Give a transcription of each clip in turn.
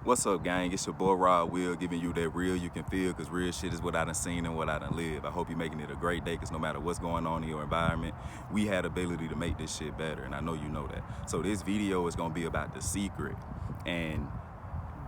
What's up, gang? It's your boy Rod Will giving you that real you can feel, because real shit is what I done seen and what I done lived. I hope you're making it a great day, because no matter what's going on in your environment, we had ability to make this shit better, and I know you know that. So this video is going to be about the secret, and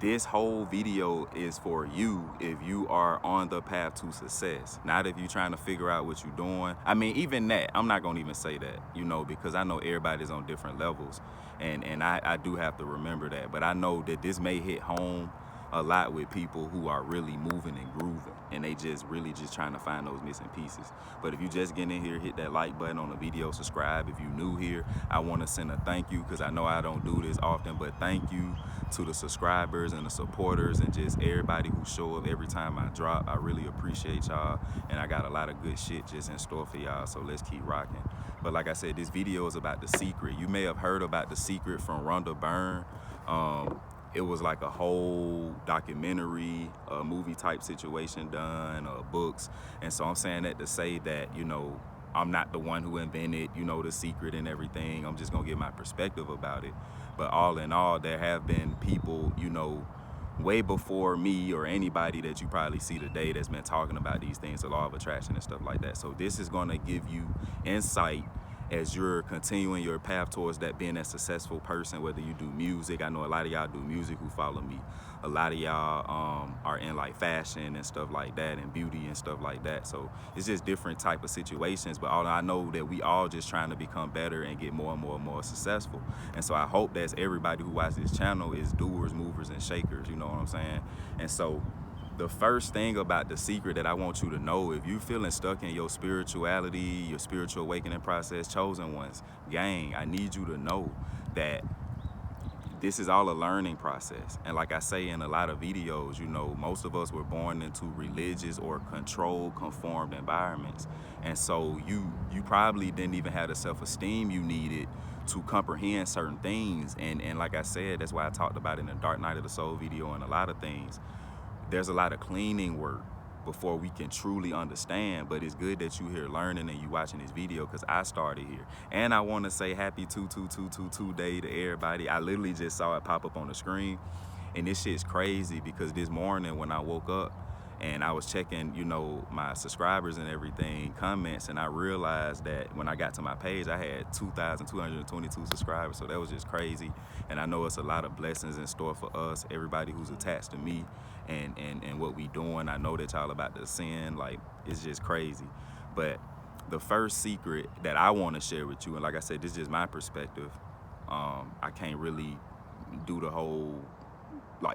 this whole video is for you if you are on the path to success, not if you're trying to figure out what you're doing. I mean, even that, I'm not gonna even say that, because I know everybody's on different levels, and I do have to remember that. But I know that this may hit home a lot with people who are really moving and grooving, and they just really just trying to find those missing pieces. But if you just get in here, hit that like button on the video, subscribe. If you're new here, I want to send a thank you, because I know I don't do this often, but thank you to the subscribers and the supporters and just everybody who show up every time I drop. I really appreciate y'all, and I got a lot of good shit just in store for y'all, so let's keep rocking. But like I said, this video is about The Secret. You may have heard about The Secret from Rhonda Byrne. It was like a whole documentary, movie type situation done, books. And so I'm saying that to say that, I'm not the one who invented, The Secret and everything. I'm just gonna give my perspective about it. But all in all, there have been people, way before me or anybody that you probably see today that's been talking about these things, the law of attraction and stuff like that. So this is gonna give you insight as you're continuing your path towards that being a successful person, whether you do music. I know a lot of y'all do music who follow me. A lot of y'all are in like fashion and stuff like that, and beauty and stuff like that. So it's just different type of situations, but all I know that we all just trying to become better and get more and more and more successful. And so I hope that everybody who watches this channel is doers, movers, and shakers, you know what I'm saying? And so the first thing about The Secret that I want you to know, if you're feeling stuck in your spirituality, your spiritual awakening process, chosen ones, gang, I need you to know that this is all a learning process. And like I say in a lot of videos, most of us were born into religious or controlled, conformed environments. And so you probably didn't even have the self-esteem you needed to comprehend certain things. And like I said, that's why I talked about it in the Dark Night of the Soul video and a lot of things. There's a lot of cleaning work before we can truly understand, but it's good that you here learning and you watching this video, because I started here. And I want to say happy 22222 day to everybody. I literally just saw it pop up on the screen, and this shit's crazy, because this morning when I woke up and I was checking, my subscribers and everything, comments, and I realized that when I got to my page, I had 2,222 subscribers. So that was just crazy. And I know it's a lot of blessings in store for us, everybody who's attached to me and what we doing. I know that y'all about to ascend. Like, it's just crazy. But the first secret that I want to share with you, and like I said, this is just my perspective. I can't really do the whole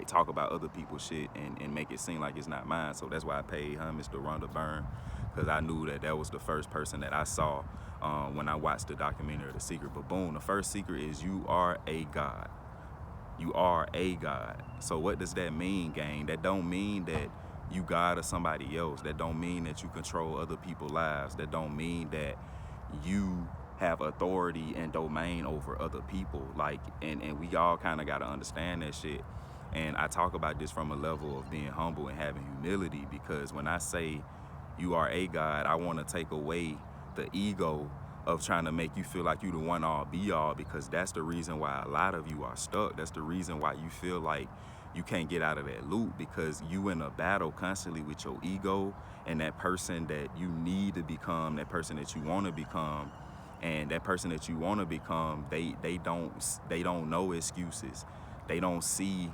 talk about other people's shit and make it seem like it's not mine. So that's why I paid homage to Rhonda Byrne, because I knew that was the first person that I saw when I watched the documentary The Secret. But boom, the first secret is you are a God. You are a God. So what does that mean, gang? That don't mean that you God or somebody else. That don't mean that you control other people's lives. That don't mean that you have authority and domain over other people. And we all kind of got to understand that shit. And I talk about this from a level of being humble and having humility, because when I say you are a God, I want to take away the ego of trying to make you feel like you the one all be all, because that's the reason why a lot of you are stuck. That's the reason why you feel like you can't get out of that loop, because you in a battle constantly with your ego and that person that you need to become, that person that you want to become. And that person that you want to become, they don't know excuses. They don't see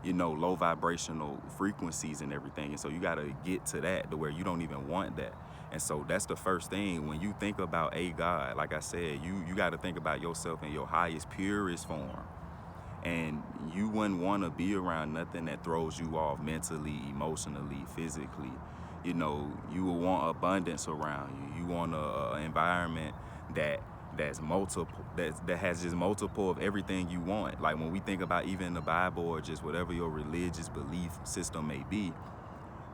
low vibrational frequencies and everything. And so you got to get to that to where you don't even want that. And so that's the first thing. When you think about a God, like I said, you got to think about yourself in your highest, purest form. And you wouldn't want to be around nothing that throws you off mentally, emotionally, physically. You would want abundance around you. You want an environment that's multiple, that has just multiple of everything you want. Like when we think about even the Bible or just whatever your religious belief system may be,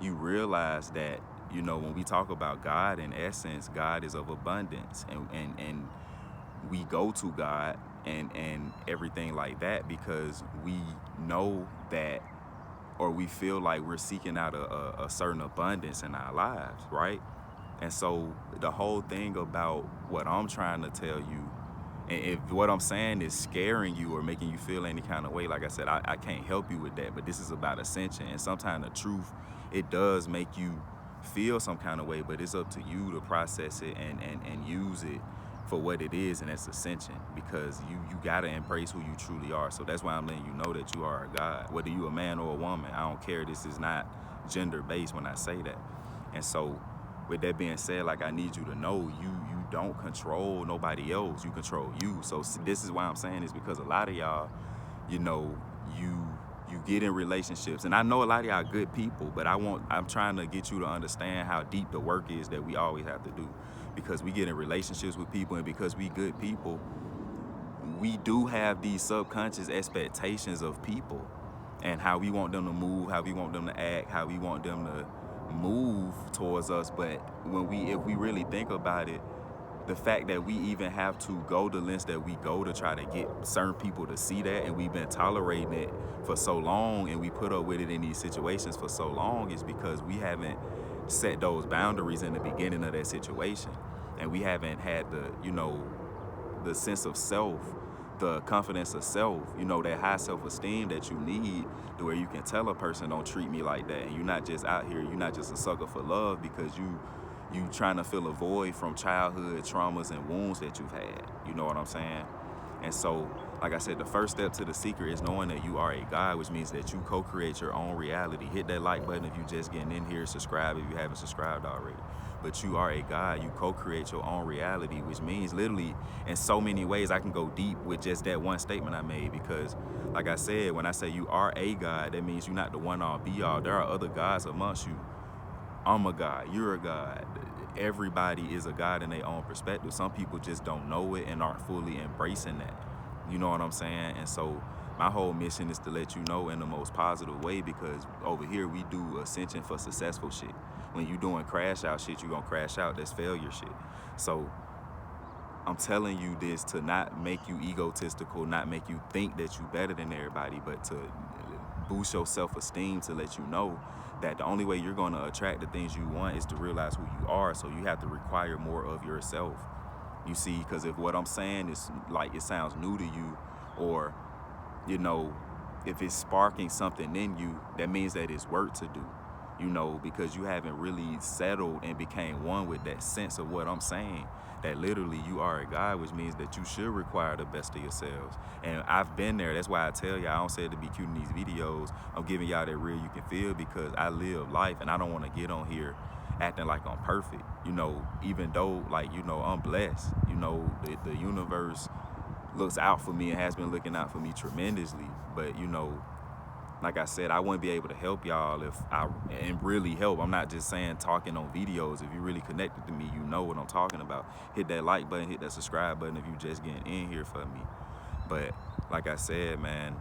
you realize that, when we talk about God, in essence, God is of abundance. And we go to God and everything like that because we know that, or we feel like we're seeking out a certain abundance in our lives, right? And so the whole thing about what I'm trying to tell you And if what I'm saying is scaring you or making you feel any kind of way, like I said, I can't help you with that. But this is about ascension. And sometimes the truth, it does make you feel some kind of way, but it's up to you to process it and use it for what it is, and that's ascension, because you gotta embrace who you truly are. So that's why I'm letting you know that you are a God, whether you a man or a woman. I don't care. This is not gender based when I say that. And so with that being said, like, I need you to know you don't control nobody else. You control you. So this is why I'm saying this, because a lot of y'all, you know, you get in relationships, and I know a lot of y'all good people, but I'm trying to get you to understand how deep the work is that we always have to do, because we get in relationships with people, and because we good people, we do have these subconscious expectations of people and how we want them to move, how we want them to act, how we want them to move towards us. But if we really think about it, the fact that we even have to go the lengths that we go to try to get certain people to see that, and we've been tolerating it for so long, and we put up with it in these situations for so long, is because we haven't set those boundaries in the beginning of that situation. And we haven't had the sense of self, the confidence of self, that high self-esteem that you need, to where you can tell a person, don't treat me like that. And you're not just out here, you're not just a sucker for love because you trying to fill a void from childhood traumas and wounds that you've had. You know what I'm saying? And so, like I said, the first step to the secret is knowing that you are a God, which means that you co-create your own reality. Hit that like button if you're just getting in here. Subscribe if you haven't subscribed already. But you are a God. You co-create your own reality, which means literally in so many ways. I can go deep with just that one statement I made, because like I said, when I say you are a God, that means you're not the one-all be-all. There are other gods amongst you. I'm a God, you're a God. Everybody is a God in their own perspective. Some people just don't know it and aren't fully embracing that. You know what I'm saying? And so my whole mission is to let you know in the most positive way, because over here we do ascension for successful shit. When you doing crash out shit, you gonna crash out. That's failure shit. So I'm telling you this to not make you egotistical, not make you think that you better than everybody, but to boost your self-esteem, to let you know that the only way you're going to attract the things you want is to realize who you are. So you have to require more of yourself. You see, because if what I'm saying is like, it sounds new to you, or, if it's sparking something in you, that means that it's work to do, because you haven't really settled and became one with that sense of what I'm saying, that literally you are a God, which means that you should require the best of yourselves. And I've been there. That's why I tell y'all, I don't say it to be cute in these videos. I'm giving y'all that real you can feel, because I live life, and I don't want to get on here acting like I'm perfect, even though, I'm blessed. The universe looks out for me and has been looking out for me tremendously. But, like I said, I wouldn't be able to help y'all and really help. I'm not just saying talking on videos. If you really connected to me, you know what I'm talking about. Hit that like button, hit that subscribe button if you just getting in here for me. But like I said, man,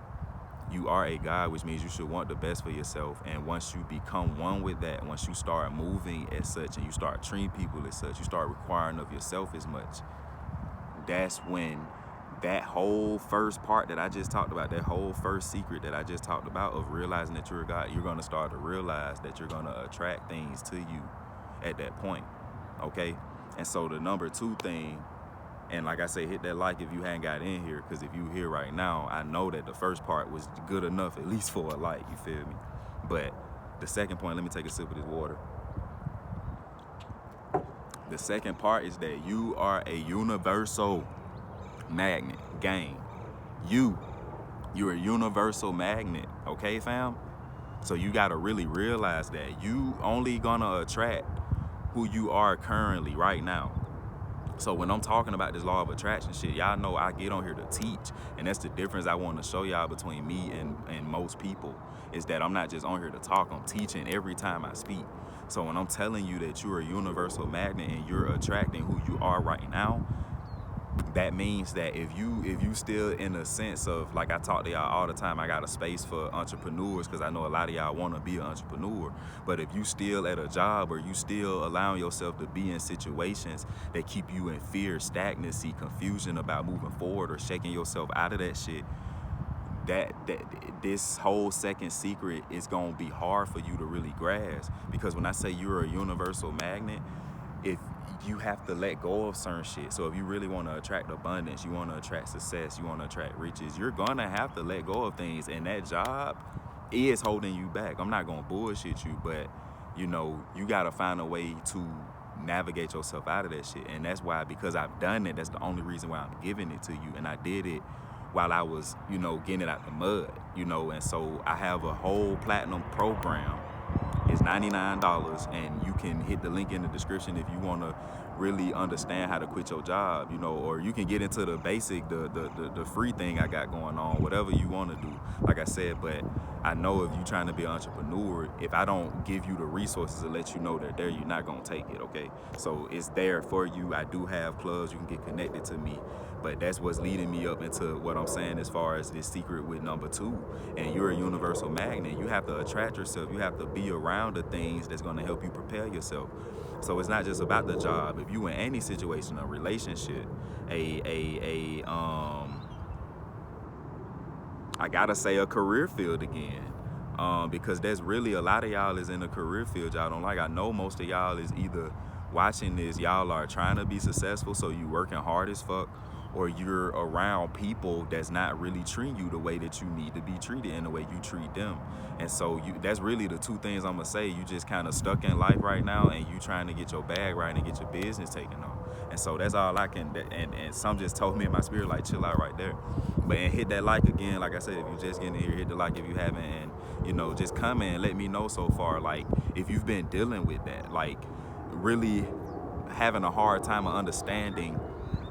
you are a God, which means you should want the best for yourself. And once you become one with that, once you start moving as such, and you start treating people as such, you start requiring of yourself as much, that's when that whole first part that I just talked about, that whole first secret that I just talked about of realizing that you're a God, you're going to start to realize that you're going to attract things to you at that point, okay? And so the number 2 thing, and like I say, hit that like if you hadn't got in here, because if you here right now, I know that the first part was good enough, at least for a like, you feel me? But the second point, let me take a sip of this water. The second part is that you are a universal magnet. Gang, you're a universal magnet, okay, fam? So you gotta really realize that you only gonna attract who you are currently right now. So when I'm talking about this law of attraction shit, y'all know I get on here to teach, and that's the difference I want to show y'all between me and most people, is that I'm not just on here to talk, I'm teaching every time I speak. So when I'm telling you that you're a universal magnet and you're attracting who you are right now, that means that if you still in a sense of, like I talk to y'all all the time, I got a space for entrepreneurs, because I know a lot of y'all want to be an entrepreneur. But if you still at a job, or you still allowing yourself to be in situations that keep you in fear, stagnancy, confusion about moving forward, or shaking yourself out of that shit, that this whole second secret is gonna be hard for you to really grasp. Because when I say you're a universal magnet, if you have to let go of certain shit. So if you really want to attract abundance, you want to attract success, you want to attract riches, you're gonna have to let go of things, and that job is holding you back. I'm not gonna bullshit you, but you know, you gotta find a way to navigate yourself out of that shit. And that's why, because I've done it, that's the only reason why I'm giving it to you. And I did it while I was, you know, getting it out the mud, you know. And so I have a whole platinum program. It's $99, and you can hit the link in the description if you want to really understand how to quit your job, you know, or you can get into the basic, the free thing I got going on, whatever you want to do, like I said. But I know if you're trying to be an entrepreneur, if I don't give you the resources to let you know they're there, you're not going to take it, okay? So it's there for you. I do have clubs. You can get connected to me. But that's what's leading me up into what I'm saying as far as this secret with number 2. And you're a universal magnet. You have to attract yourself. You have to be around the things that's going to help you prepare yourself. So it's not just about the job. If you in any situation, a relationship, I gotta say a career field again. Because there's really a lot of y'all is in a career field y'all don't like. I know most of y'all is either watching this, y'all are trying to be successful, so you working hard as fuck, or you're around people that's not really treating you the way that you need to be treated in the way you treat them. And so that's really the 2 things I'm gonna say. You just kind of stuck in life right now, and you trying to get your bag right and get your business taken on. And so that's all I can, and some just told me in my spirit, like, chill out right there. But and hit that like again, like I said, if you just getting in here, hit the like if you haven't, and you know, just come in and let me know so far, like, if you've been dealing with that, like really having a hard time of understanding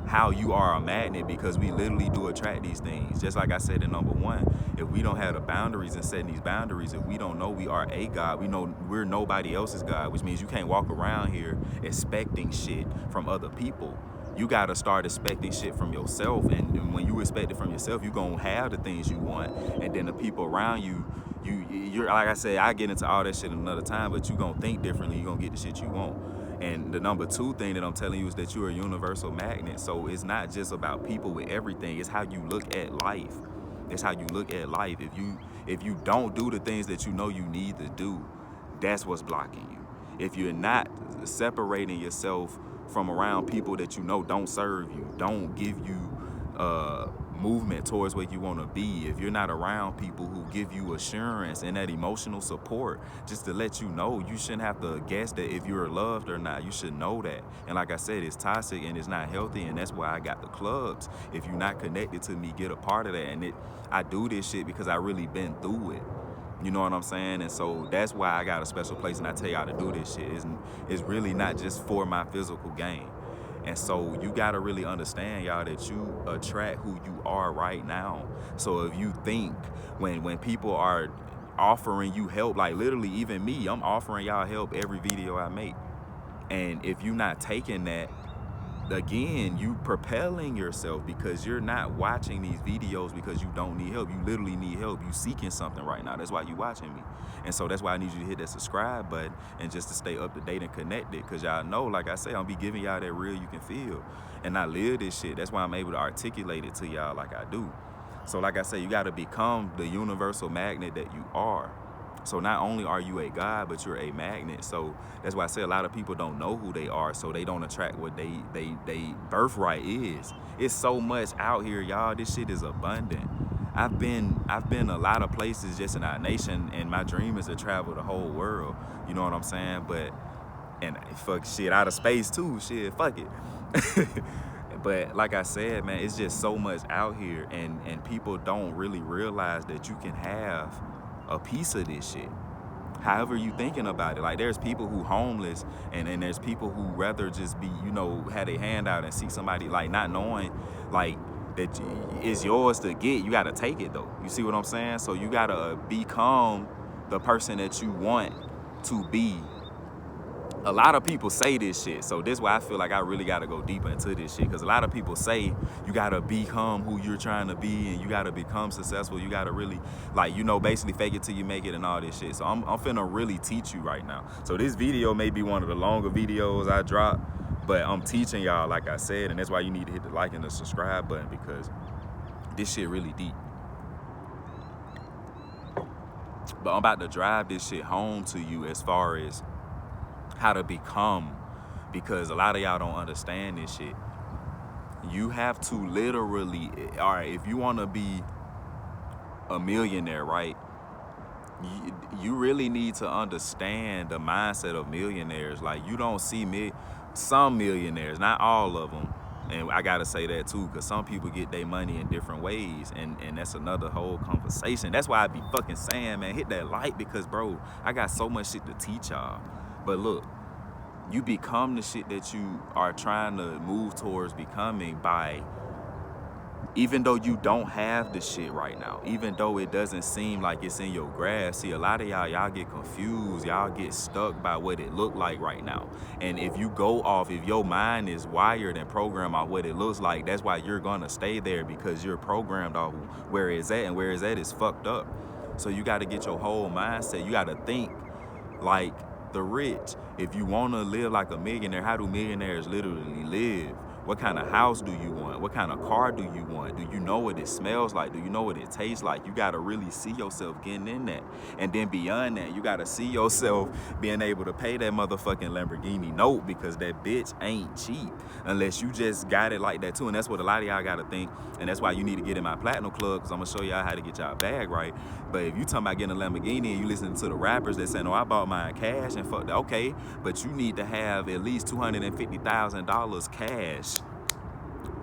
how you are a magnet, because we literally do attract these things. Just like I said in number 1, if we don't have the boundaries and setting these boundaries, if we don't know we are a God, we know we're nobody else's God, which means you can't walk around here expecting shit from other people. You got to start expecting shit from yourself. And when you expect it from yourself, you're going to have the things you want. And then the people around you, you're like I said, I get into all that shit another time, but you're going to think differently. You're going to get the shit you want. And the number 2 thing that I'm telling you is that you're a universal magnet. So it's not just about people with everything. It's how you look at life. It's how you look at life. If you don't do the things that you know you need to do, that's what's blocking you. If you're not separating yourself from around people that you know don't serve you, don't give you movement towards where you want to be, if you're not around people who give you assurance and that emotional support, just to let you know, you shouldn't have to guess that if you're loved or not. You should know that. And like I said, it's toxic and it's not healthy, and that's why I got the clubs. If you're not connected to me, get a part of that. And I do this shit because I really been through it. You know what I'm saying? And so that's why I got a special place, and I tell y'all to do this shit. It's really not just for my physical gain. And so you got to really understand, y'all, that you attract who you are right now. So if you think when people are offering you help, like literally even me, I'm offering y'all help every video I make. And if you're not taking that, again, you propelling yourself, because you're not watching these videos because you don't need help. You literally need help. You seeking something right now. That's why you watching me. And so that's why I need you to hit that subscribe button and just to stay up to date and connected, because y'all know, like I say, I'll be giving y'all that real you can feel. And I live this shit. That's why I'm able to articulate it to y'all like I do. So like I say, you got to become the universal magnet that you are. So not only are you a God, but you're a magnet. So that's why I say a lot of people don't know who they are, so they don't attract what they birthright is. It's so much out here, y'all. This shit is abundant. I've been a lot of places just in our nation, and my dream is to travel the whole world. You know what I'm saying? And fuck shit, out of space too. Shit, fuck it. But like I said, man, it's just so much out here, and people don't really realize that you can have a piece of this shit however you thinking about it. Like, there's people who homeless, and there's people who rather just be, you know, had a hand out and see somebody, like, not knowing like that it's yours to get. You got to take it though. You see what I'm saying? So you got to become the person that you want to be. A lot of people say this shit, so this is why I feel like I really got to go deeper into this shit, because a lot of people say you got to become who you're trying to be, and you got to become successful. You got to really, like, you know, basically fake it till you make it and all this shit. So I'm finna really teach you right now. So this video may be one of the longer videos I drop, but I'm teaching y'all, like I said, and that's why you need to hit the like and the subscribe button, because this shit really deep. But I'm about to drive this shit home to you as far as how to become because a lot of y'all don't understand this shit. You have to literally, all right, if you want to be a millionaire, right? You really need to understand the mindset of millionaires. Like, you don't see some millionaires, not all of them. And I gotta say that too, because some people get their money in different ways, and that's another whole conversation. That's why I be fucking saying, man, hit that like, because bro, I got so much shit to teach y'all. But look, you become the shit that you are trying to move towards becoming by, even though you don't have the shit right now, even though it doesn't seem like it's in your grasp. See, a lot of y'all get confused. Y'all get stuck by what it look like right now. And if you go off, if your mind is wired and programmed off what it looks like, that's why you're gonna stay there, because you're programmed off where it's at, and where it's at is fucked up. So you gotta get your whole mindset. You gotta think like the rich. If you wanna live like a millionaire, how do millionaires literally live? What kind of house do you want? What kind of car do you want? Do you know what it smells like? Do you know what it tastes like? You got to really see yourself getting in that. And then beyond that, you got to see yourself being able to pay that motherfucking Lamborghini note, because that bitch ain't cheap unless you just got it like that too. And that's what a lot of y'all got to think. And that's why you need to get in my platinum club, because I'm going to show y'all how to get y'all bag right. But if you talking about getting a Lamborghini and you listen to the rappers that say, no, I bought mine cash and fuck that, okay, but you need to have at least $250,000 cash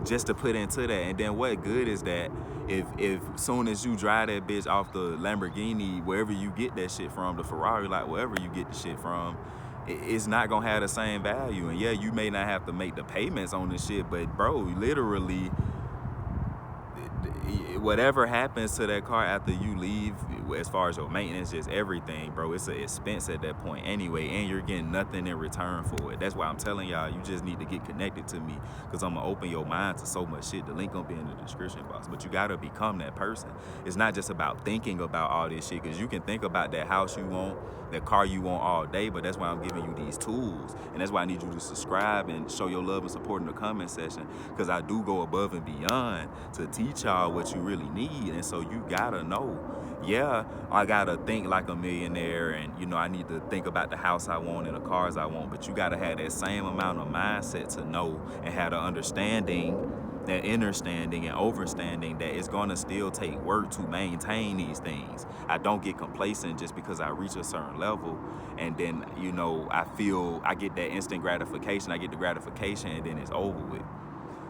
just to put into that. And then what good is that if soon as you drive that bitch off the Lamborghini, wherever you get that shit from, the Ferrari, like wherever you get the shit from, it's not gonna have the same value. And yeah, you may not have to make the payments on this shit, but bro, literally, whatever happens to that car after you leave, as far as your maintenance, just everything, bro, it's an expense at that point anyway, and you're getting nothing in return for it. That's why I'm telling y'all, you just need to get connected to me, because I'm gonna open your mind to so much shit. The link gonna be in the description box, but you gotta become that person. It's not just about thinking about all this shit, because you can think about that house you want, that car you want all day, but that's why I'm giving you these tools. And that's why I need you to subscribe and show your love and support in the comment section, because I do go above and beyond to teach y'all what you really need. And so you gotta know, yeah, I gotta think like a millionaire, and you know, I need to think about the house I want and the cars I want, but you gotta have that same amount of mindset to know and have the understanding, that understanding and overstanding, that it's gonna still take work to maintain these things. I don't get complacent just because I reach a certain level, and then, you know, I get that instant gratification. I get the gratification, and then it's over with.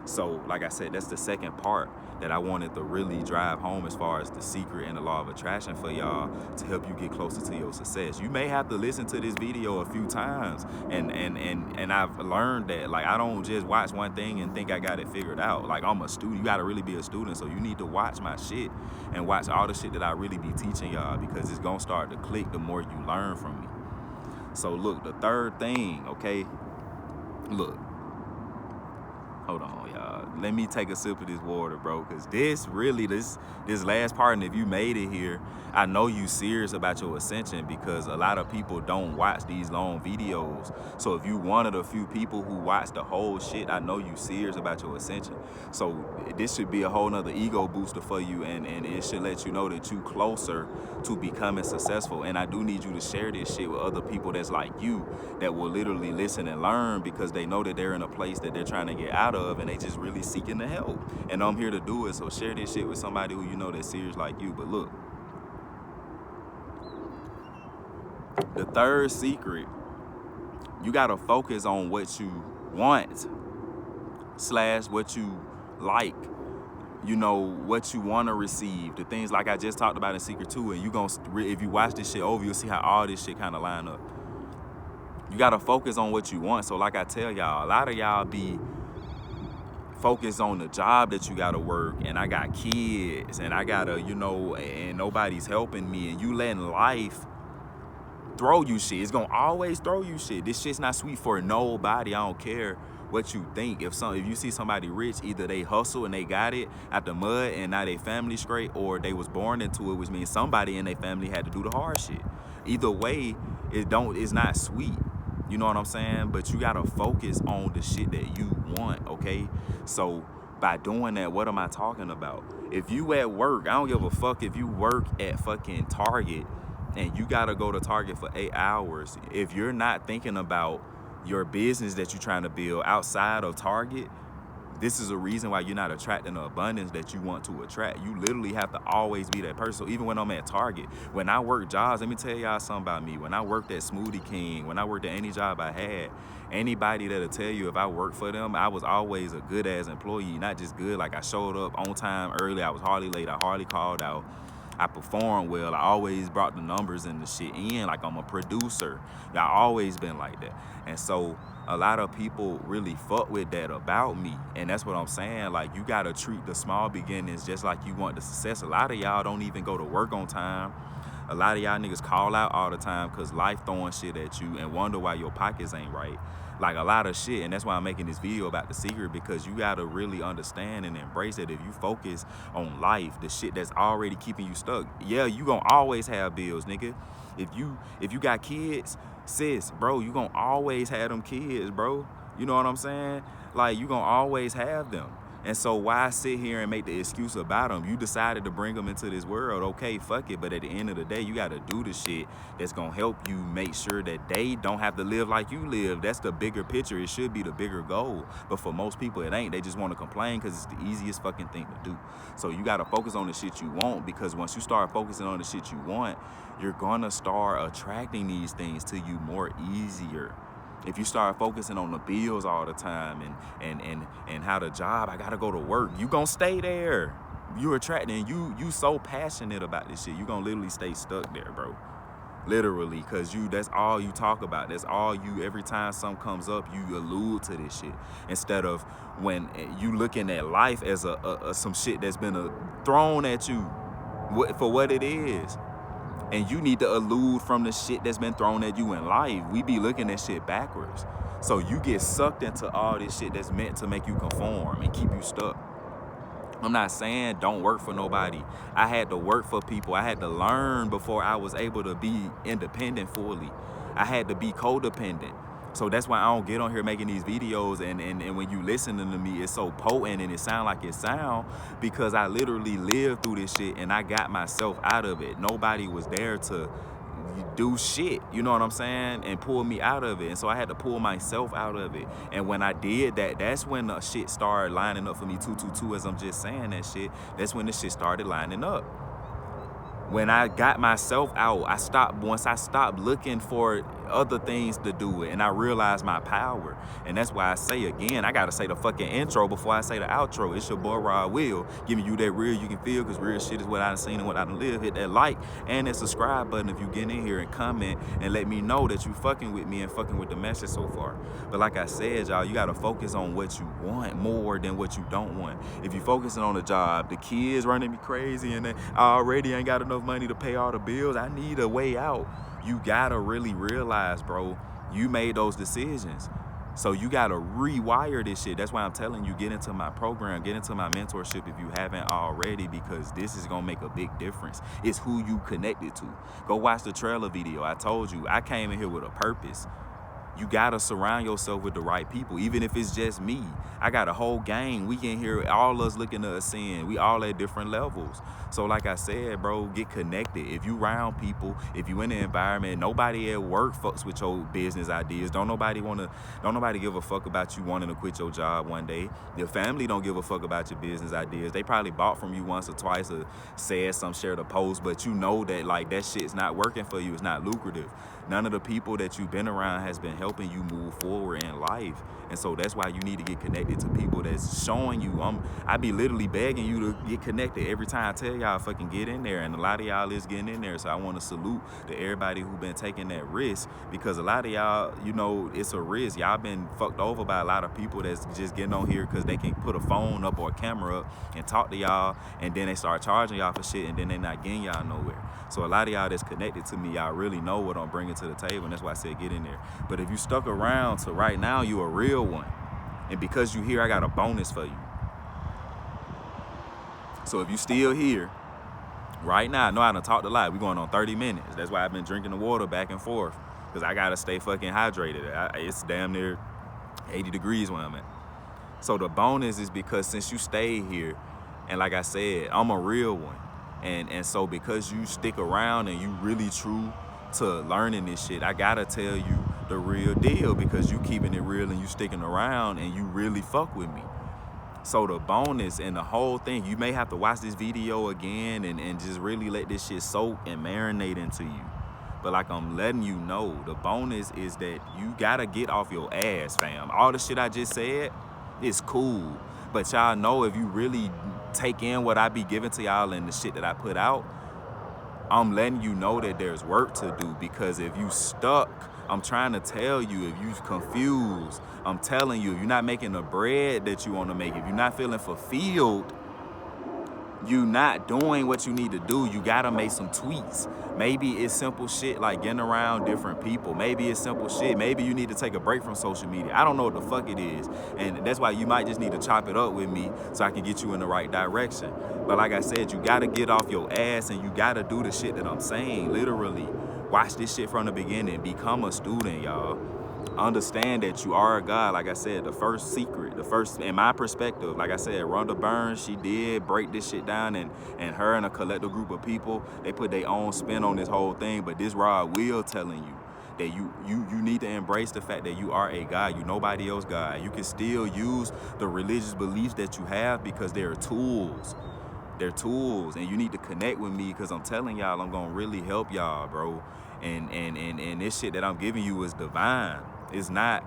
So, like I said, that's the second part that I wanted to really drive home, as far as the secret and the law of attraction for y'all, to help you get closer to your success. You may have to listen to this video a few times, and I've learned that, like, I don't just watch one thing and think I got it figured out. Like, I'm a student. You got to really be a student, so you need to watch my shit and watch all the shit that I really be teaching y'all, because it's gonna start to click the more you learn from me. So look, the third thing, okay, look, hold on, y'all. Let me take a sip of this water, bro, because this last part, and if you made it here, I know you serious about your ascension, because a lot of people don't watch these long videos. So if you one of the few people who watch the whole shit, I know you serious about your ascension. So this should be a whole nother ego booster for you, and it should let you know that you closer to becoming successful. And I do need you to share this shit with other people that's like you, that will literally listen and learn, because they know that they're in a place that they're trying to get out of, and they just really seeking the help. And I'm here to do it. So share this shit with somebody who you know that's serious like you. But look, the third secret, you gotta focus on what you want / what you like, you know, what you want to receive, the things like I just talked about in secret 2. And you gonna, if you watch this shit over, you'll see how all this shit kind of line up. You gotta focus on what you want. So like I tell y'all, a lot of y'all be focused on the job that you gotta work, and I got kids, and I gotta, you know, and nobody's helping me, and you letting life throw you shit. It's gonna always throw you shit. This shit's not sweet for nobody. I don't care what you think. If you see somebody rich, either they hustle and they got it out the mud and now they family straight, or they was born into it, which means somebody in their family had to do the hard shit. Either way, it's not sweet. You know what I'm saying? But you gotta focus on the shit that you want, okay? So by doing that, what am I talking about? If you at work, I don't give a fuck if you work at fucking Target and you gotta go to Target for 8 hours. If you're not thinking about your business that you're trying to build outside of Target, this is a reason why you're not attracting the abundance that you want to attract. You literally have to always be that person. So even when I'm at Target, when I work jobs, let me tell y'all something about me. When I worked at Smoothie King, when I worked at any job I had, anybody that'll tell you if I worked for them, I was always a good ass employee. Not just good, like I showed up on time early, I was hardly late, I hardly called out. I performed well. I always brought the numbers and the shit in, like I'm a producer. I always been like that. And so a lot of people really fuck with that about me. And that's what I'm saying. Like, you gotta treat the small beginnings just like you want the success. A lot of y'all don't even go to work on time. A lot of y'all niggas call out all the time because life throwing shit at you and wonder why your pockets ain't right. Like a lot of shit. And that's why I'm making this video about the secret, because you gotta really understand and embrace it. If you focus on life, the shit that's already keeping you stuck, yeah, you gonna always have bills, nigga. If you got kids, sis, bro, you gonna always have them kids, bro. You know what I'm saying? Like, you gonna always have them. And so why sit here and make the excuse about them? You decided to bring them into this world, okay, fuck it. But at the end of the day, you got to do the shit that's going to help you make sure that they don't have to live like you live. That's the bigger picture. It should be the bigger goal. But for most people, it ain't. They just want to complain because it's the easiest fucking thing to do. So you got to focus on the shit you want, because once you start focusing on the shit you want, you're going to start attracting these things to you more easier. If you start focusing on the bills all the time and how the job, I gotta go to work, you gonna stay there. You're attracting, you so passionate about this shit, you gonna literally stay stuck there, bro. Literally, because that's all you talk about. That's all you, every time something comes up, you allude to this shit. Instead of when you looking at life as some shit that's been thrown at you for what it is. And you need to allude from the shit that's been thrown at you in life. We be looking at shit backwards. So you get sucked into all this shit that's meant to make you conform and keep you stuck. I'm not saying don't work for nobody. I had to work for people. I had to learn before I was able to be independent fully. I had to be codependent. So that's why I don't get on here making these videos and when you listening to me, it's so potent and it sound like it sound, because I literally lived through this shit and I got myself out of it. Nobody was there to do shit, you know what I'm saying, and pull me out of it. And so I had to pull myself out of it. And when I did that, that's when the shit started lining up for me. 222, as I'm just saying that shit, that's when the shit started lining up. When I got myself out, once I stopped looking for other things to do it, and I realized my power. And that's why I say again, I gotta say the fucking intro before I say the outro. It's your boy Rod Will, giving you that real you can feel, because real shit is what I done seen and what I done lived. Hit that like and that subscribe button if you get in here, and comment and let me know that you fucking with me and fucking with the message so far. But like I said, y'all, you gotta focus on what you want more than what you don't want. If you focusing on the job, the kids running me crazy and I already ain't got enough money to pay all the bills, I need a way out. You gotta really realize, bro, you made those decisions. So you gotta rewire this shit. That's why I'm telling you, get into my program, get into my mentorship if you haven't already, because this is gonna make a big difference. It's who you connected to. Go watch the trailer video. I told you, I came in here with a purpose. You gotta surround yourself with the right people, even if it's just me. I got a whole gang. We in here, all us looking to ascend. We all at different levels. So like I said, bro, get connected. If you around people, if you in the environment, nobody at work fucks with your business ideas. Don't nobody give a fuck about you wanting to quit your job one day. Your family don't give a fuck about your business ideas. They probably bought from you once or twice or said some, shared a post, but you know that like that shit's not working for you. It's not lucrative. None of the people that you've been around has been helping you move forward in life. And so that's why you need to get connected to people that's showing you. I be literally begging you to get connected every time I tell y'all fucking get in there. And a lot of y'all is getting in there. So I want to salute to everybody who been taking that risk, because a lot of y'all, you know, it's a risk. Y'all been fucked over by a lot of people that's just getting on here because they can put a phone up or a camera up and talk to y'all, and then they start charging y'all for shit, and then they not getting y'all nowhere. So a lot of y'all that's connected to me, y'all really know what I'm bringing to the table, and that's why I said get in there. But if you stuck around to right now, you a real one. And because you here, I got a bonus for you. So if you still here right now, I know I done talked a lot. We going on 30 minutes. That's why I've been drinking the water back and forth, because I got to stay fucking hydrated. It's damn near 80 degrees where I'm at. So the bonus is because since you stayed here, and like I said, I'm a real one. And so because you stick around and you really true to learning this shit, I gotta tell you the real deal because you keeping it real and you sticking around and you really fuck with me. So the bonus and the whole thing, you may have to watch this video again and just really let this shit soak and marinate into you. But like I'm letting you know, the bonus is that you gotta get off your ass, fam. All the shit I just said is cool. But y'all know if you really take in what I be giving to y'all and the shit that I put out, I'm letting you know that there's work to do. Because if you stuck, I'm trying to tell you, if you confused, I'm telling you, if you're not making the bread that you want to make, if you're not feeling fulfilled, you not doing what you need to do. You gotta make some tweaks. Maybe it's simple shit like getting around different people. Maybe it's simple shit. Maybe you need to take a break from social media. I don't know what the fuck it is. And that's why you might just need to chop it up with me so I can get you in the right direction. But like I said, you gotta get off your ass and you gotta do the shit that I'm saying. Literally, watch this shit from the beginning. Become a student, y'all. Understand that you are a God. Like I said, the first secret, the first, in my perspective, like I said, Rhonda Burns, she did break this shit down, and her and a collective group of people, they put their own spin on this whole thing. But this Rod Will telling you that you need to embrace the fact that you are a God. You nobody else God. You can still use the religious beliefs that you have because they're tools. They're tools, and you need to connect with me because I'm telling y'all I'm gonna really help y'all, bro. And this shit that I'm giving you is divine. It's not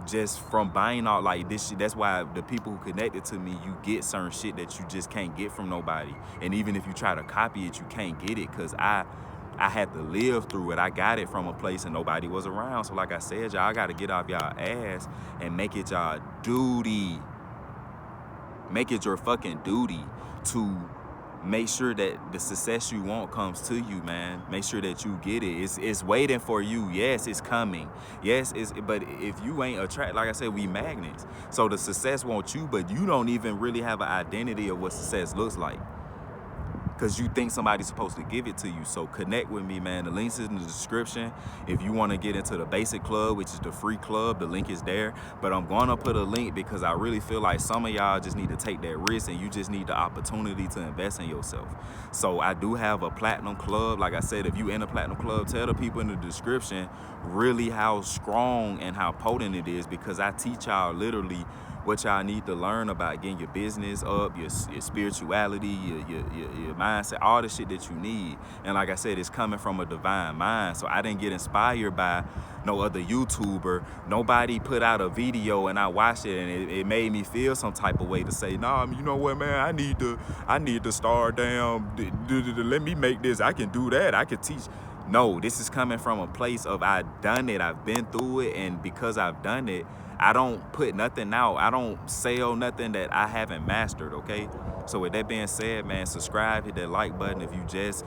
just from buying out like this shit. That's why the people who connected to me, you get certain shit that you just can't get from nobody. And even if you try to copy it, you can't get it because I had to live through it. I got it from a place and nobody was around. So like I said, y'all gotta get off y'all ass and make it y'all duty. Make it your fucking duty to make sure that the success you want comes to you, man. Make sure that you get it. It's waiting for you. Yes, it's coming. Yes, but if you ain't attracted, like I said, we magnets. So the success wants you, but you don't even really have an identity of what success looks like. Because you think somebody's supposed to give it to you. So connect with me, man. The link's in the description. If you want to get into the basic club, which is the free club, the link is there. But I'm going to put a link because I really feel like some of y'all just need to take that risk and you just need the opportunity to invest in yourself. So I do have a platinum club. Like I said, if you in a platinum club, tell the people in the description really how strong and how potent it is, because I teach y'all literally what y'all need to learn about getting your business up, your spirituality, your mindset, all the shit that you need. And like I said, it's coming from a divine mind. So I didn't get inspired by no other YouTuber. Nobody put out a video and I watched it and it made me feel some type of way to say, nah, you know what, man, I need to start down. Let me make this. I can do that. I can teach. No, this is coming from a place of I've done it. I've been through it. And because I've done it, I don't put nothing out. I don't sell nothing that I haven't mastered, okay? So with that being said, man, subscribe, hit that like button if you just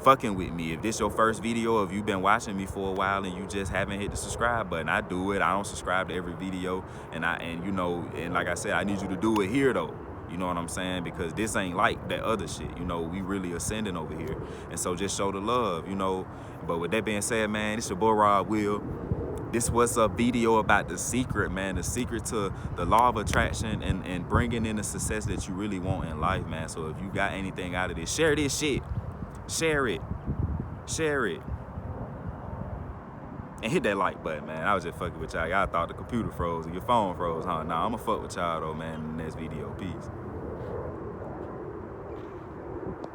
fucking with me. If this your first video, if you've been watching me for a while and you just haven't hit the subscribe button, I do it. I don't subscribe to every video. And you know, and like I said, I need you to do it here though. You know what I'm saying? Because this ain't like that other shit. You know, we really ascending over here. And so just show the love, you know. But with that being said, man, it's your boy Rod Will. This was a video about the secret, man. The secret to the law of attraction and bringing in the success that you really want in life, man. So if you got anything out of this, share this shit. Share it. Share it. And hit that like button, man. I was just fucking with y'all. Y'all thought the computer froze or your phone froze, huh? Nah, I'ma fuck with y'all though, man, in the next video. Peace.